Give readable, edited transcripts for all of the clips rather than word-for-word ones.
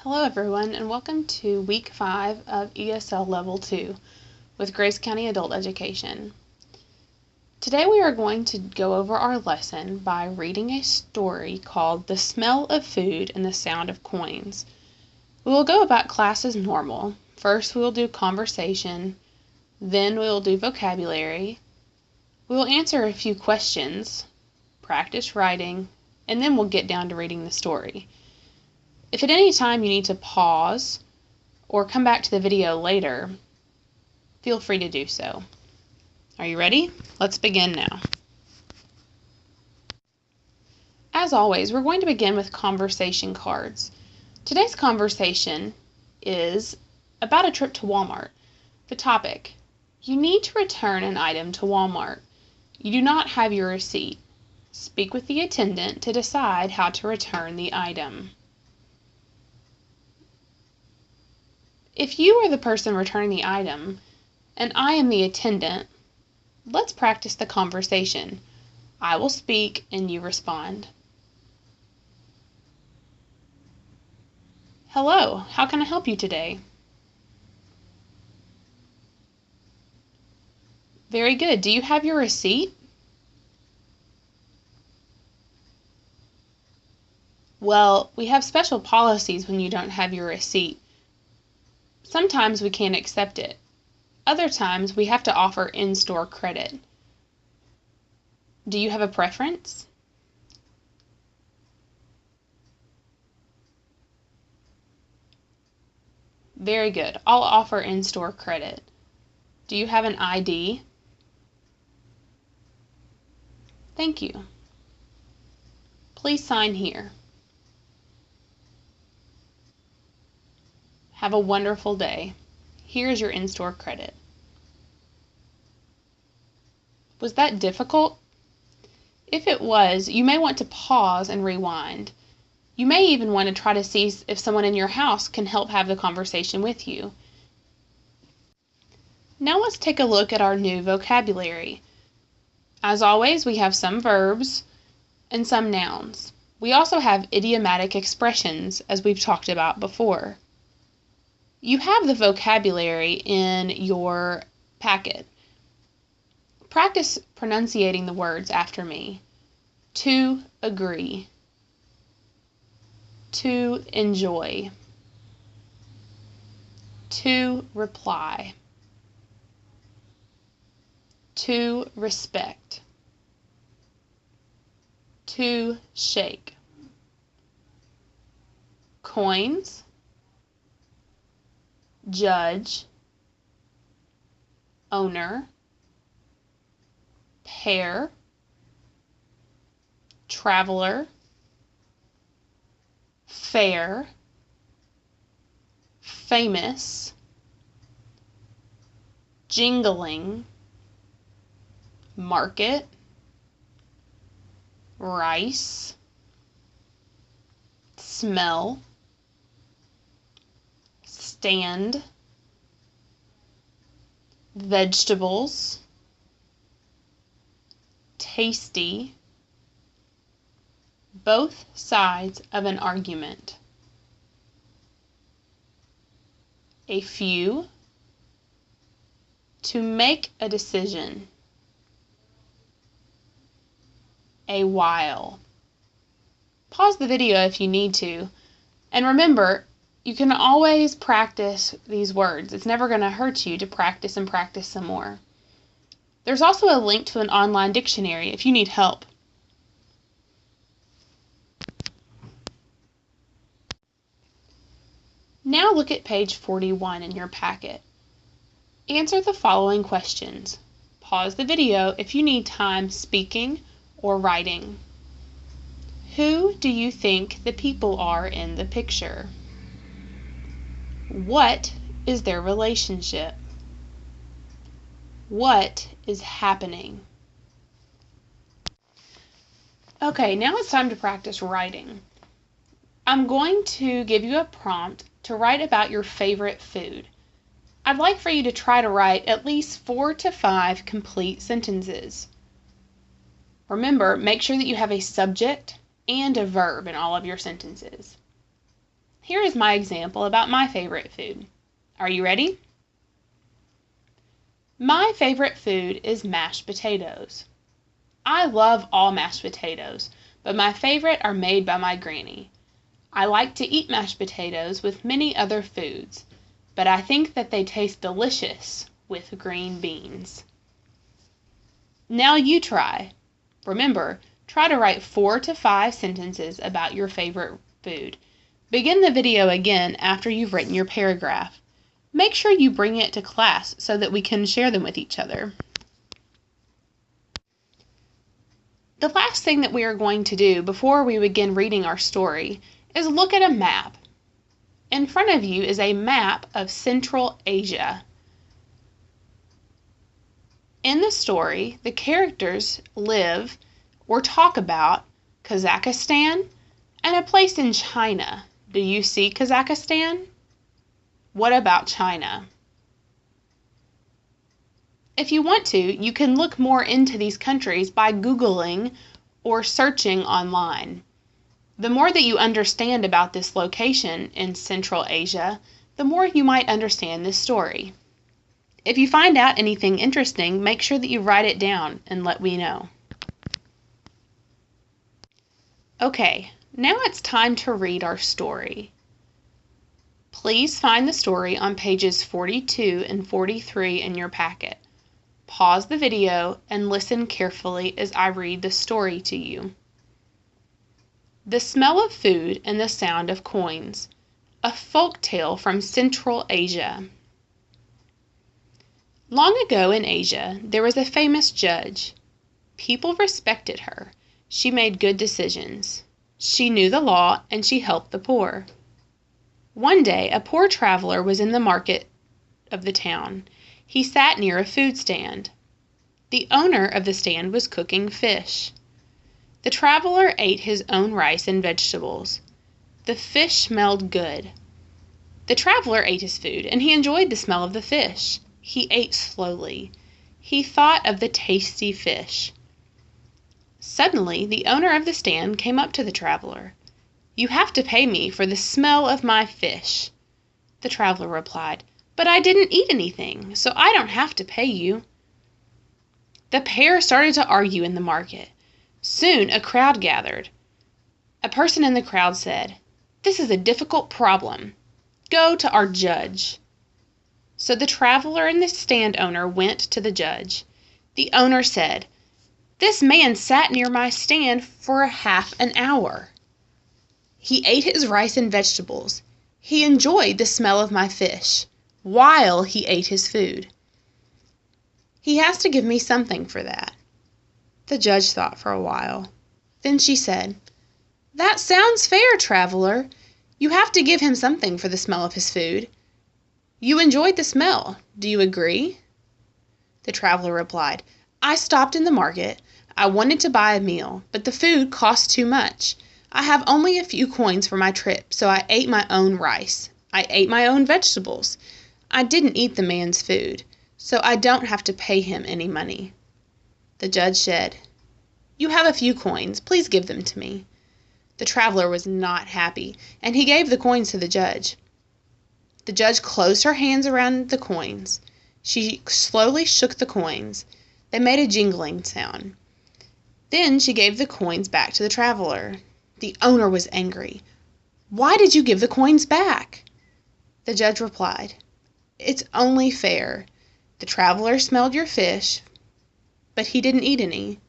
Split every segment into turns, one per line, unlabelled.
Hello everyone, and welcome to week 5 of ESL level 2 with Grace County Adult Education. Today we are going to go over our lesson by reading a story called The Smell of Food and the Sound of Coins. We will go about class as normal. First we will do conversation, then we will do vocabulary, we will answer a few questions, practice writing, and then we'll get down to reading the story. If at any time you need to pause or come back to the video later, feel free to do so. Are you ready? Let's begin now. As always, we're going to begin with conversation cards. Today's conversation is about a trip to Walmart. The topic: you need to return an item to Walmart. You do not have your receipt. Speak with the attendant to decide how to return the item. If you are the person returning the item, and I am the attendant, let's practice the conversation. I will speak and you respond. Hello, how can I help you today? Very good. Do you have your receipt? Well, we have special policies when you don't have your receipt. Sometimes we can't accept it. Other times we have to offer in-store credit. Do you have a preference? Very good. I'll offer in-store credit. Do you have an ID? Thank you. Please sign here. Have a wonderful day. Here is your in-store credit. Was that difficult? If it was, you may want to pause and rewind. You may even want to try to see if someone in your house can help have the conversation with you. Now let's take a look at our new vocabulary. As always, we have some verbs and some nouns. We also have idiomatic expressions, as we've talked about before. You have the vocabulary in your packet. Practice pronunciating the words after me. To agree. To enjoy. To reply. To respect. To shake. Coins. Judge, owner, pair, traveler, fair, famous, jingling, market, rice, smell, stand, vegetables, tasty, both sides of an argument, a few, to make a decision, a while. Pause the video if you need to, and remember, you can always practice these words. It's never going to hurt you to practice and practice some more. There's also a link to an online dictionary if you need help. Now look at page 41 in your packet. Answer the following questions. Pause the video if you need time speaking or writing. Who do you think the people are in the picture? What is their relationship? What is happening? Okay, now it's time to practice writing. I'm going to give you a prompt to write about your favorite food. I'd like for you to try to write at least 4 to 5 complete sentences. Remember, make sure that you have a subject and a verb in all of your sentences. Here is my example about my favorite food. Are you ready? My favorite food is mashed potatoes. I love all mashed potatoes, but my favorite are made by my granny. I like to eat mashed potatoes with many other foods, but I think that they taste delicious with green beans. Now you try. Remember, try to write 4 to 5 sentences about your favorite food. Begin the video again after you've written your paragraph. Make sure you bring it to class so that we can share them with each other. The last thing that we are going to do before we begin reading our story is look at a map. In front of you is a map of Central Asia. In the story, the characters live or talk about Kazakhstan and a place in China. Do you see Kazakhstan? What about China? If you want to, you can look more into these countries by Googling or searching online. The more that you understand about this location in Central Asia, the more you might understand this story. If you find out anything interesting, make sure that you write it down and let me know. Okay, now it's time to read our story. Please find the story on pages 42 and 43 in your packet. Pause the video and listen carefully as I read the story to you. The smell of food and the sound of coins. A folk tale from Central Asia. Long ago in Asia, there was a famous judge. People respected her. She made good decisions. She knew the law and she helped the poor. One day, a poor traveler was in the market of the town. He sat near a food stand. The owner of the stand was cooking fish. The traveler ate his own rice and vegetables. The fish smelled good. The traveler ate his food, and he enjoyed the smell of the fish. He ate slowly. He thought of the tasty fish. Suddenly, the owner of the stand came up to the traveler. "You have to pay me for the smell of my fish." The traveler replied, "But I didn't eat anything, so I don't have to pay you." The pair started to argue in the market. Soon a crowd gathered. A person in the crowd said, "This is a difficult problem. Go to our judge." So the traveler and the stand owner went to the judge. The owner said, "This man sat near my stand for half an hour. He ate his rice and vegetables. He enjoyed the smell of my fish while he ate his food. He has to give me something for that." The judge thought for a while. Then she said, "That sounds fair, traveler. You have to give him something for the smell of his food. You enjoyed the smell. Do you agree?" The traveler replied, "I stopped in the market. I wanted to buy a meal, but the food cost too much. I have only a few coins for my trip, so I ate my own rice. I ate my own vegetables. I didn't eat the man's food, so I don't have to pay him any money." The judge said, "You have a few coins. Please give them to me." The traveler was not happy, and he gave the coins to the judge. The judge closed her hands around the coins. She slowly shook the coins. They made a jingling sound. Then she gave the coins back to the traveler. The owner was angry. "Why did you give the coins back?" The judge replied, "It's only fair. The traveler smelled your fish, but he didn't eat any.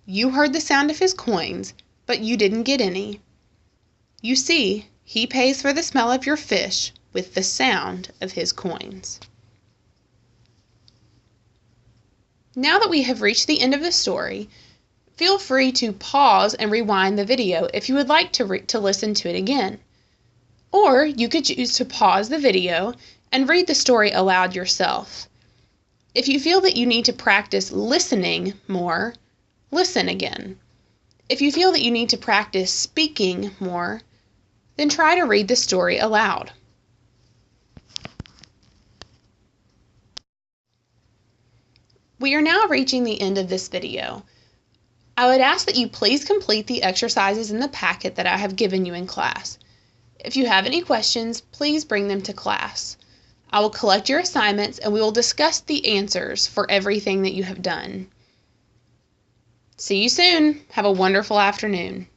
You heard the sound of his coins, but you didn't get any. You see, he pays for the smell of your fish with the sound of his coins." Now that we have reached the end of the story, feel free to pause and rewind the video if you would like to listen to it again. Or you could choose to pause the video and read the story aloud yourself. If you feel that you need to practice listening more, listen again. If you feel that you need to practice speaking more, then try to read the story aloud. We are now reaching the end of this video. I would ask that you please complete the exercises in the packet that I have given you in class. If you have any questions, please bring them to class. I will collect your assignments and we will discuss the answers for everything that you have done. See you soon. Have a wonderful afternoon.